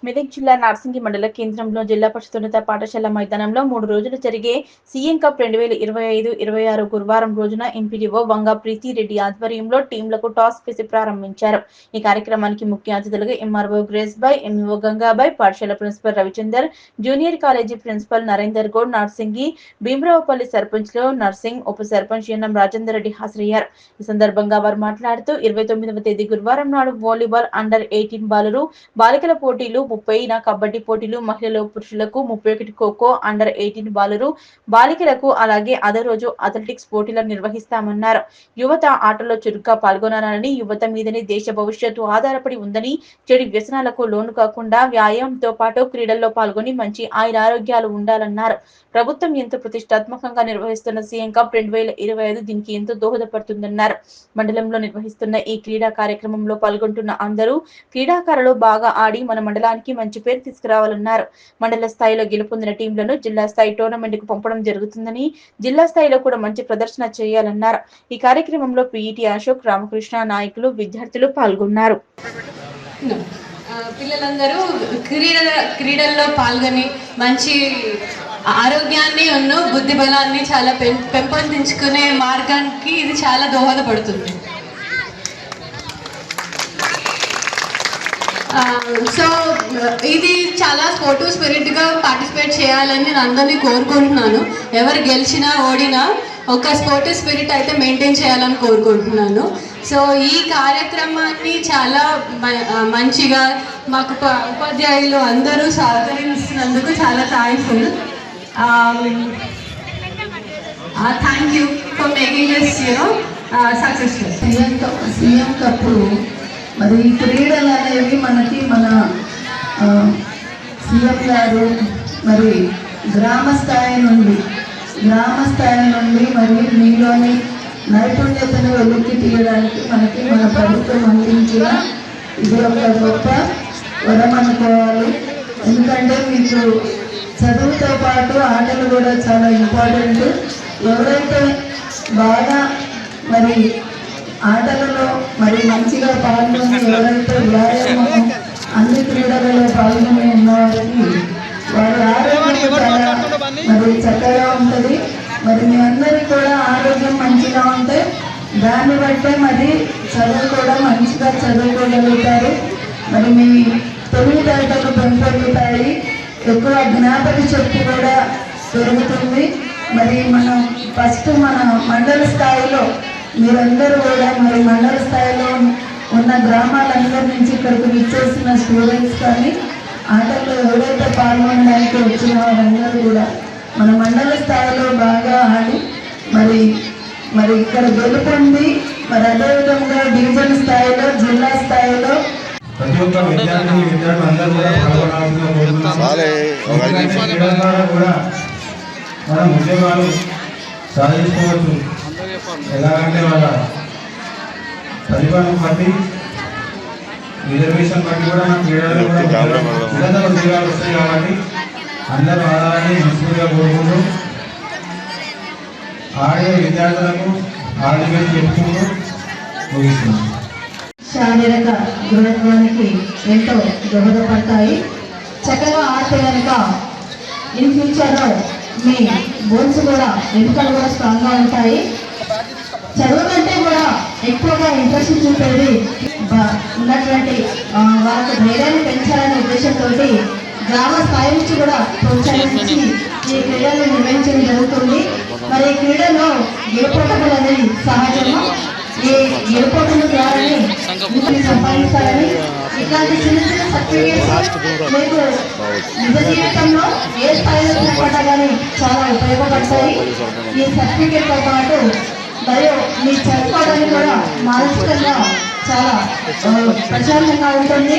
మెదక్ జిల్లా నార్సింగి మండల కేంద్రంలో జిల్లా పరిషతోన్నత పాఠశాల మైదానంలో 3 రోజులు జరిగే సీఎం కప్ 2025-26 గురువారం రోజున ఎంపీడీఓ వంగ ప్రీతి రెడ్డి ఆధ్వర్యంలో టీంలకు టాస్ వేసి ప్రారంభించారు. ఈ కార్యక్రమానికి ముఖ్య అతిథులుగా MRO Grace Bai, MEO Gangabai, పాఠశాల principal Ravichander, junior college principal Narender Goud, Narsingi Bheemaraopalli సర్పంచ్లు నర్సింగ్, ఉప సర్పంచ్ ఎన్ఎం రాజేందర్ రెడ్డి హాజరయ్యారు. ఈ సందర్భంగా వారు మాట్లాడుతూ 29వ తేదీ గురువారం నాడు వాలీబాల్ అండర్ 18 బాలురు బాలికల పోటీలు 30 కబడ్డీ పోటీలు మహిళలు పురుషులకు 31 ఖోఖో అండర్ 18 బాలురు బాలికలకు అలాగే అదే రోజు అథ్లెటిక్స్ పోటీలను నిర్వహిస్తామన్నారు. యువత ఆటల్లో చురుగ్గా పాల్గొనాలని, యువత మీదనే దేశ భవిష్యత్తు ఆధారపడి ఉందని, చెడు వ్యసనాలకు లోను కాకుండా వ్యాయామంతో పాటు క్రీడల్లో పాల్గొని మంచి ఆరోగ్యాలు ఉండాలన్నారు. ప్రభుత్వం ఎంతో ప్రతిష్టాత్మకంగా నిర్వహిస్తున్న సీఎం కప్ 2025 దీనికి ఎంతో దోహదపడుతుందన్నారు. మండలంలో నిర్వహిస్తున్న ఈ క్రీడా కార్యక్రమంలో పాల్గొంటున్న అందరూ క్రీడాకారులు బాగా ఆడి మన మండలానికి మంచి పేరు తీసుకురావాలన్నారు. మండల స్థాయిలో గెలుపొందిన టీంలను జిల్లా స్థాయి టోర్నమెంట్ కు పంపడం జరుగుతుందని, జిల్లా స్థాయిలో కూడా మంచి ప్రదర్శన చేయాలన్నారు. ఈ కార్యక్రమంలో పీఈటీ అశోక్, రామకృష్ణ, నాయకులు, విద్యార్థులు పాల్గొన్నారు. పిల్లలందరూ క్రీడల్లో పాల్గొని మంచి ఆరోగ్యాన్ని బుద్ధి బలాన్ని చాలా పెంపొందించుకునే మార్గానికి ఇది చాలా దోహదపడుతుంది. సో ఇది చాలా స్పోర్టివ్ స్పిరిట్గా పార్టిసిపేట్ చేయాలని నేను అందరినీ కోరుకుంటున్నాను. ఎవరు గెలిచినా ఓడినా ఒక స్పోర్టివ్ స్పిరిట్ అయితే మెయింటైన్ చేయాలని కోరుకుంటున్నాను. సో ఈ కార్యక్రమాన్ని చాలా మంచిగా మాకు ఉపాధ్యాయులు అందరూ సహకరిస్తున్నందుకు చాలా thankful. Thank you for making this successful. CM cup మరి ఈ క్రీడలు అనేవి మనకి మన సీఎం గారు మరి గ్రామ స్థాయి నుండి మరి మీలోని నైపుణ్యతను వెలికి తీయడానికి మనకి మన ప్రభుత్వం అందించిన ఇది ఒక గొప్ప వరం అనుకోవాలి. ఎందుకంటే మీకు చదువుతో పాటు ఆటలు కూడా చాలా ఇంపార్టెంట్. ఎవరైతే బాగా మరి ఆటలలో మరి మంచిగా పాల్గొని ఎవరైతే వ్యాయామం అన్ని క్రీడలలో పాల్గొని ఉన్నవారికి వారి ఆరోగ్యం చాలా మరి చక్కగా ఉంటుంది. మరి మీ అందరికీ కూడా ఆరోగ్యం మంచిగా ఉంటే దాన్ని బట్టే మరి చదువు కూడా మంచిగా చదువుకోగలుగుతారు. మరి మీ తెలివితేటలు పెంపొందుతాయి, ఎక్కువ జ్ఞాపక శక్తి కూడా పెరుగుతుంది. మరి మనం ఫస్ట్ మన మండల స్థాయిలో మీరందరూ కూడా మరి మండల స్థాయిలో ఉన్న గ్రామాలందరి నుంచి ఇక్కడికి విచ్చేసిన స్టూడెంట్స్ కానీ ఆటల్లో ఎవరైతే పాల్గొనడానికి వచ్చిన వారందరూ కూడా మన మండల స్థాయిలో బాగా ఆడి మరి ఇక్కడ గెలుపొంది మరి అదేవిధంగా డివిజన్ స్థాయిలో, జిల్లా స్థాయిలో ప్రతి ఒక్క విద్యార్థులందరూ కూడా కూడా మనం ఉద్యోగాలు సాధించుకోవచ్చు. ఎలాగంటే వాళ్ళ ప్రతిభను బట్టి, రిజర్వేషన్ బట్టి కూడా మన క్రీడలు కూడా ఉన్నత ఉద్యోగాలు వస్తాయి. కాబట్టి అందరూ ఆడాలని మనస్ఫూర్తిగా కోరుకుంటూ ఆడే విద్యార్థులకు ఆడవేసి చెప్పుకుంటూ ముగిస్తున్నాం. శారీరక దృఢత్వానికి ఎంతో దోహదపడతాయి. చక్కగా ఆడితే కనుక ఇన్ ఫ్యూచర్లో మీ బోన్స్ కూడా ఎముకలు కూడా స్ట్రాంగ్గా ఉంటాయి. చదువు కంటే కూడా ఎక్కువగా ఇంట్రెస్ట్ చూపేది ఉన్నటువంటి వాళ్ళకి ధైర్యాన్ని పెంచాలనే ఉద్దేశంతో గ్రామ స్థాయి నుంచి కూడా ప్రోత్సహించి ఈ క్రీడలు నిర్వహించడం జరుగుతుంది. మరి ఈ క్రీడలో గెలుపోటములు అనేది సహజము. ఈ గెలుపోటముల ద్వారానే సంపాదించాలని ఇట్లాంటి చిన్న చిన్న సర్టిఫికేట్స్ మీకు నిజ జీవితంలో ఏ స్థాయిలో ఉన్నప్పటికీ కానీ చాలా ఉపయోగపడతాయి. ఈ సర్టిఫికేట్తో పాటు మరియు మీ చదువుకోవడానికి కూడా మానసికంగా చాలా ప్రశాంతంగా ఉంటుంది.